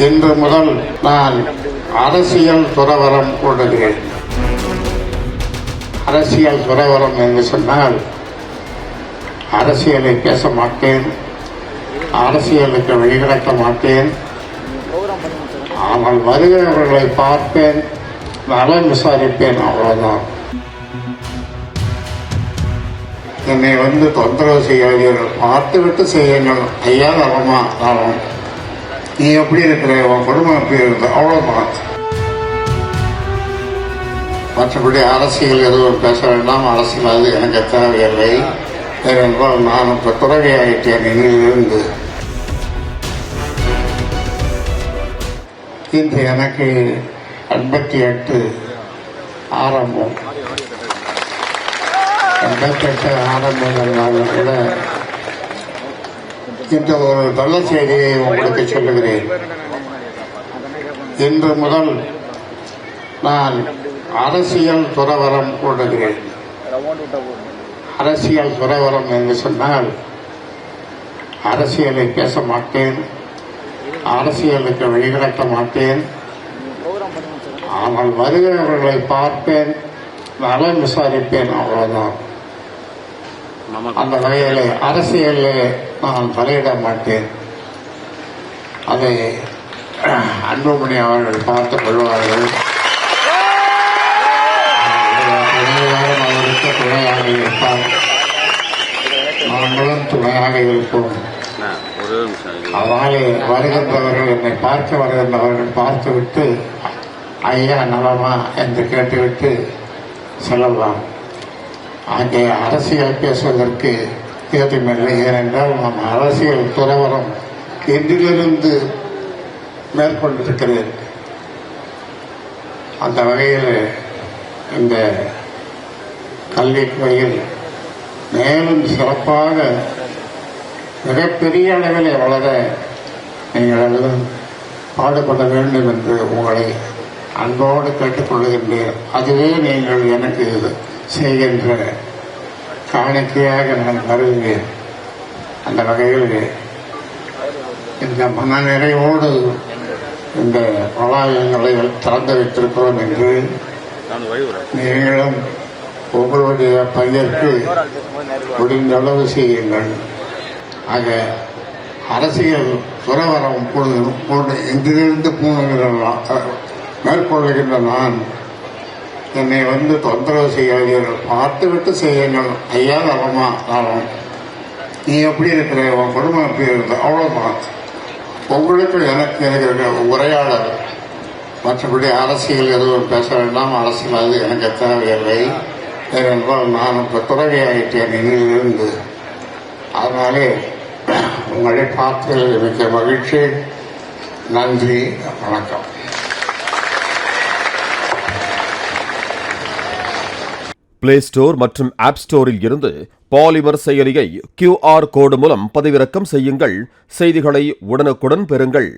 இன்று முதல் நான் அரசியல் துறவரம் கொள்கிறேன். அரசியல் துறவரம் என்று சொன்னால் அரசியலை பேச மாட்டேன், அரசியலுக்கு வெளிநடத்த மாட்டேன். ஆனால் வருகிறவர்களை பார்ப்பேன், நலம் விசாரிப்பேன், அவ்வளவுதான். என்னை தொந்தரவு செய்யாதீர்கள், பார்த்துவிட்டு செய்யுங்கள். ஐயா நலமா நலம், நீ எப்படி இருக்கிற, உன் குடும்பம் எப்படி இருந்த, அவ்வளவுதான். மற்றபடி அரசியல் எதுவும் பேச வேண்டாம். அரசியல் அது எனக்கு தேவையில்லை. ஏனென்றால் நான் இப்போ துறவியாயிட்டேன். இங்கிருந்து இன்று எனக்கு 88 ஆரம்பம். 88 ஆரம்பம் என்றாலும் கூட இந்த ஒரு நல்ல செய்தியை உங்களுக்கு சொல்லுகிறேன். இன்று முதல் நான் அரசியல் துறவரம் கொள்கிறேன். அரசியல் துறவரம் என்று சொன்னால் அரசியலை பேச மாட்டேன், அரசியலுக்கு வெளிநடத்த மாட்டேன். ஆனால் வருகிறவர்களை பார்ப்பேன், நலம் விசாரிப்பேன், அவ்வளவுதான். அந்த வகையிலே அரசியலில் நான் தலையிட மாட்டேன். அதை அன்புமணி அவர்கள் பார்த்துக் கொள்வார்கள். அவருக்கு துணையாக இருப்பார், நாங்களும் துணையாக இருப்போம். அதனாலே வருகின்றவர்கள், என்னை பார்க்க வருகின்றவர்கள் பார்த்துவிட்டு ஐயா நலமா என்று கேட்டுவிட்டு செல்லலாம். அங்கே அரசியல் பேசுவதற்கு ஏதுமில்லை. ஏனென்றால் நாம் அரசியல் துறவரம் என்றிலிருந்து மேற்கொண்டிருக்கிறேன். அந்த வகையில் இந்த கல்வித்துறையில் மேலும் சிறப்பாக மிகப்பெரிய அளவில் வளர நீங்கள் பாடுபட வேண்டும் என்று உங்களை அன்போடு கேட்டுக்கொள்கின்றேன். அதுவே நீங்கள் எனக்கு செய்கின்ற காணிக்கையாக நான் கருதுகிறேன். அந்த வகையில் இந்த மனநிறைவோடு இந்த வளாகங்களை திறந்து வைத்திருக்கிறோம் என்று நீங்களும் உங்களுடைய பங்கிற்கு முடிந்த அளவு செய்யுங்கள். ஆக அரசியல் துறவரம் இன்றிலிருந்து மேற்கொள்கின்ற நான் என்னை தொந்தரவு செய்யாதீர்கள், பார்த்துவிட்டு செய்யுங்கள். ஐயா நலமா நலம், நீ எப்படி இருக்கிற, உன் குடும்பம் எப்படி இருந்த, அவ்வளவுதான். உங்களுக்கு எனக்கு இருக்கிற உரையாடல். மற்றபடி அரசியல் எதுவும் பேச வேண்டாம். அரசியல் அது எனக்கு தேவையில்லை. ஏனென்றால் நான் இப்போ துறவியாயிட்டேன் இங்கிருந்து. அதனாலே உங்களை பார்த்து மிக்க மகிழ்ச்சி. நன்றி, வணக்கம். பிளே ஸ்டோர் மற்றும் ஆப் ஸ்டோரில் இருந்து பாலிமர் செயலியை QR கோடு மூலம் பதிவிறக்கம் செய்யுங்கள். செய்திகளை உடனுக்குடன் பெறுங்கள்.